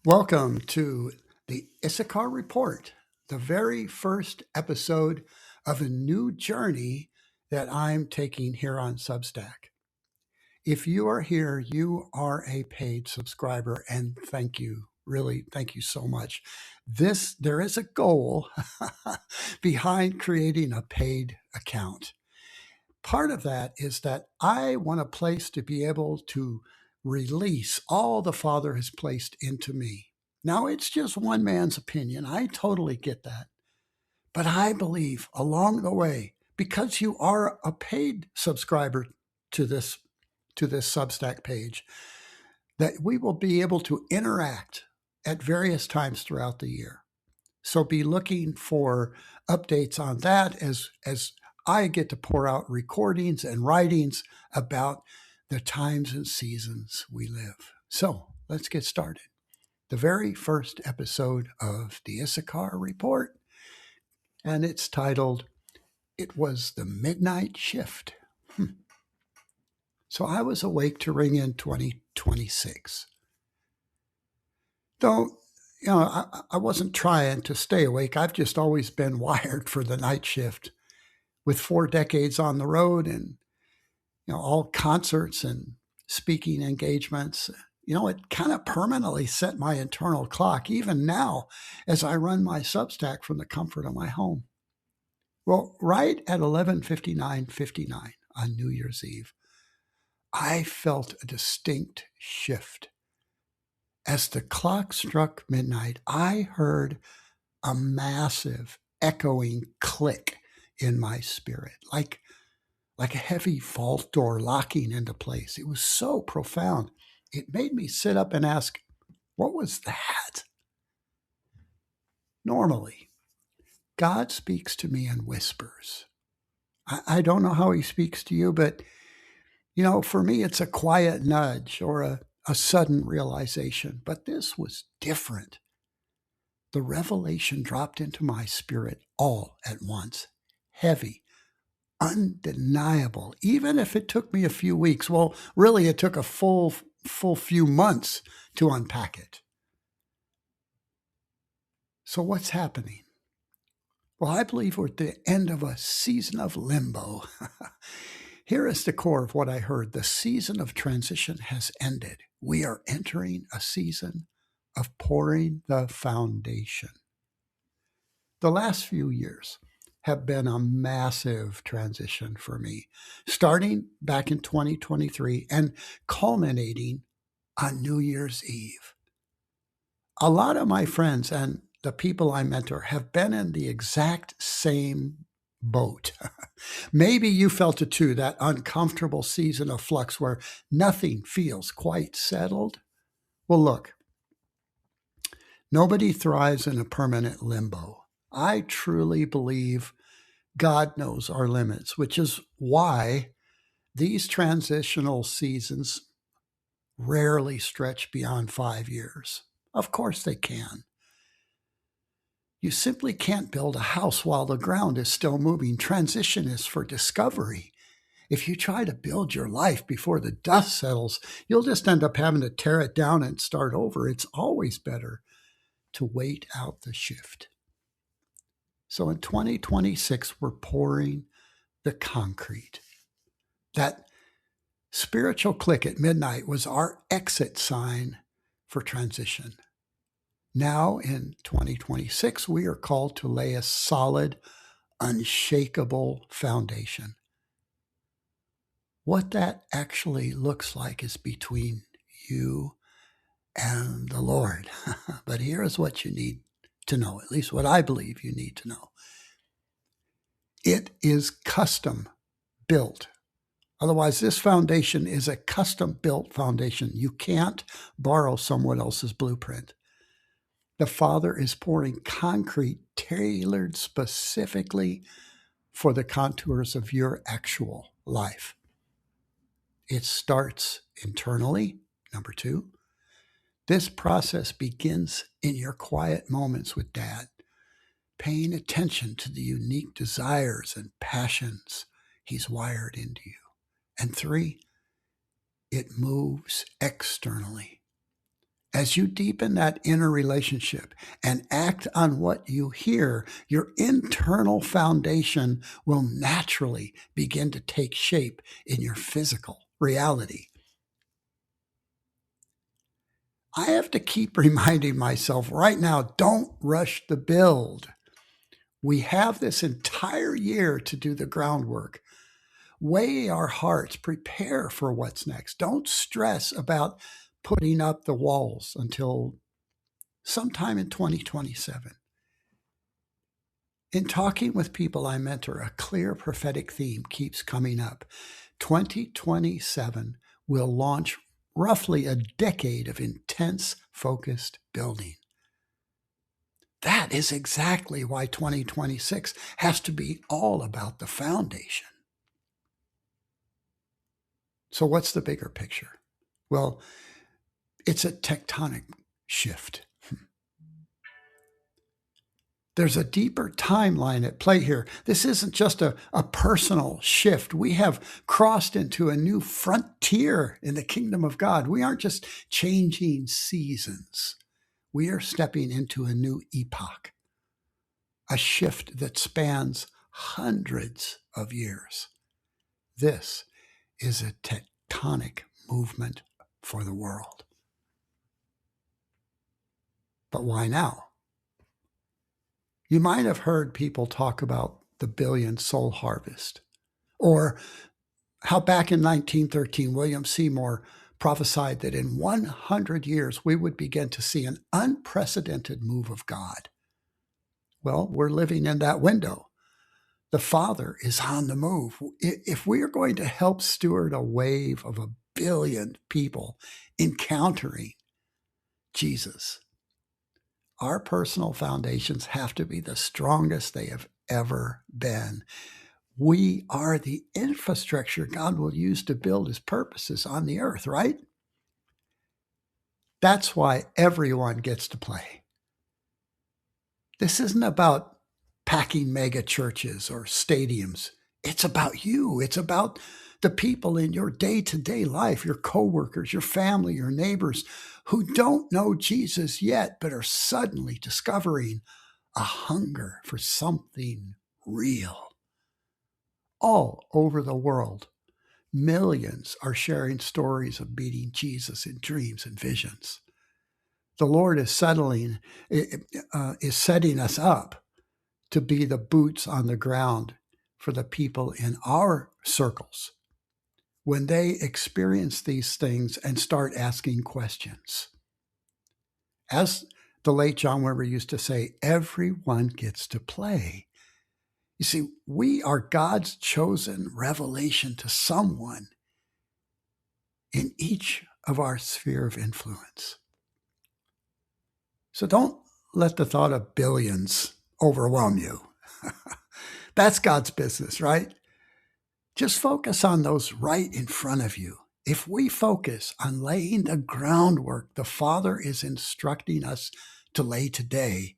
Welcome to the Issachar Report, the very first episode of a new journey that I'm taking here on Substack. If you are here, you are a paid subscriber, and thank you. Really, thank you so much. There is a goal behind creating a paid account. Part of that is that I want a place to be able to release all the Father has placed into me. Now, it's just one man's opinion. I totally get that. But I believe along the way, because you are a paid subscriber to this Substack page, that we will be able to interact at various times throughout the year. So be looking for updates on that as I get to pour out recordings and writings about the times and seasons we live. So let's get started. The very first episode of the Issachar Report, and it's titled, It Was the Midnight Shift. So I was awake to ring in 2026. Though, I wasn't trying to stay awake. I've just always been wired for the night shift. With 4 decades on the road and, all concerts and speaking engagements, it kind of permanently set my internal clock, even now, as I run my Substack from the comfort of my home. Well, right at 11:59:59 on New Year's Eve, I felt a distinct shift. As the clock struck midnight, I heard a massive echoing click in my spirit, like a heavy vault door locking into place. It was so profound. It made me sit up and ask, what was that? Normally, God speaks to me in whispers. I don't know how he speaks to you, but, for me, it's a quiet nudge or a sudden realization. But this was different. The revelation dropped into my spirit all at once, heavy, undeniable, even if it took me a few weeks. Well, really, it took a full few months to unpack it. So what's happening? Well, I believe we're at the end of a season of limbo. Here is the core of what I heard. The season of transition has ended. We are entering a season of pouring the foundation. The last few years have been a massive transition for me, starting back in 2023 and culminating on New Year's Eve. A lot of my friends and the people I mentor have been in the exact same boat. Maybe you felt it too, that uncomfortable season of flux where nothing feels quite settled. Well, look, nobody thrives in a permanent limbo. I truly believe God knows our limits, which is why these transitional seasons rarely stretch beyond 5 years. Of course they can. You simply can't build a house while the ground is still moving. Transition is for discovery. If you try to build your life before the dust settles, you'll just end up having to tear it down and start over. It's always better to wait out the shift. So in 2026, we're pouring the concrete. That spiritual click at midnight was our exit sign for transition. Now in 2026, we are called to lay a solid, unshakable foundation. What that actually looks like is between you and the Lord. But here is what you need to know, at least what I believe you need to know. It is custom built. Otherwise, this foundation is a custom built foundation. You can't borrow someone else's blueprint. The Father is pouring concrete tailored specifically for the contours of your actual life. It starts internally, number 2. This process begins in your quiet moments with Dad, paying attention to the unique desires and passions He's wired into you. And 3, it moves externally. As you deepen that inner relationship and act on what you hear, your internal foundation will naturally begin to take shape in your physical reality. I have to keep reminding myself right now, don't rush the build. We have this entire year to do the groundwork. Weigh our hearts, prepare for what's next. Don't stress about putting up the walls until sometime in 2027. In talking with people I mentor, a clear prophetic theme keeps coming up. 2027 will launch roughly a decade of intense, focused building. That is exactly why 2026 has to be all about the foundation. So what's the bigger picture? Well, it's a tectonic shift. There's a deeper timeline at play here. This isn't just a personal shift. We have crossed into a new frontier in the kingdom of God. We aren't just changing seasons. We are stepping into a new epoch, a shift that spans hundreds of years. This is a tectonic movement for the world. But why now? You might have heard people talk about the billion soul harvest, or how back in 1913, William Seymour prophesied that in 100 years, we would begin to see an unprecedented move of God. Well, we're living in that window. The Father is on the move. If we are going to help steward a wave of 1 billion people encountering Jesus, our personal foundations have to be the strongest they have ever been. We are the infrastructure God will use to build his purposes on the earth, right? That's why everyone gets to play. This isn't about packing mega churches or stadiums. It's about you. It's about the people in your day-to-day life, your coworkers, your family, your neighbors who don't know Jesus yet, but are suddenly discovering a hunger for something real. All over the world, millions are sharing stories of meeting Jesus in dreams and visions. The Lord is setting us up to be the boots on the ground for the people in our circles when they experience these things and start asking questions. As the late John Wimber used to say, everyone gets to play. You see, we are God's chosen revelation to someone in each of our sphere of influence. So don't let the thought of billions overwhelm you. That's God's business, right? Just focus on those right in front of you. If we focus on laying the groundwork the Father is instructing us to lay today,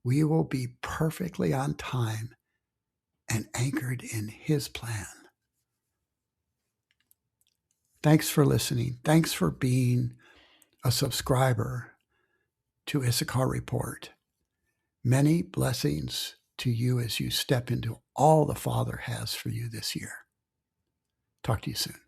we will be perfectly on time and anchored in his plan. Thanks for listening. Thanks for being a subscriber to Issachar Report. Many blessings to you as you step into all the Father has for you this year. Talk to you soon.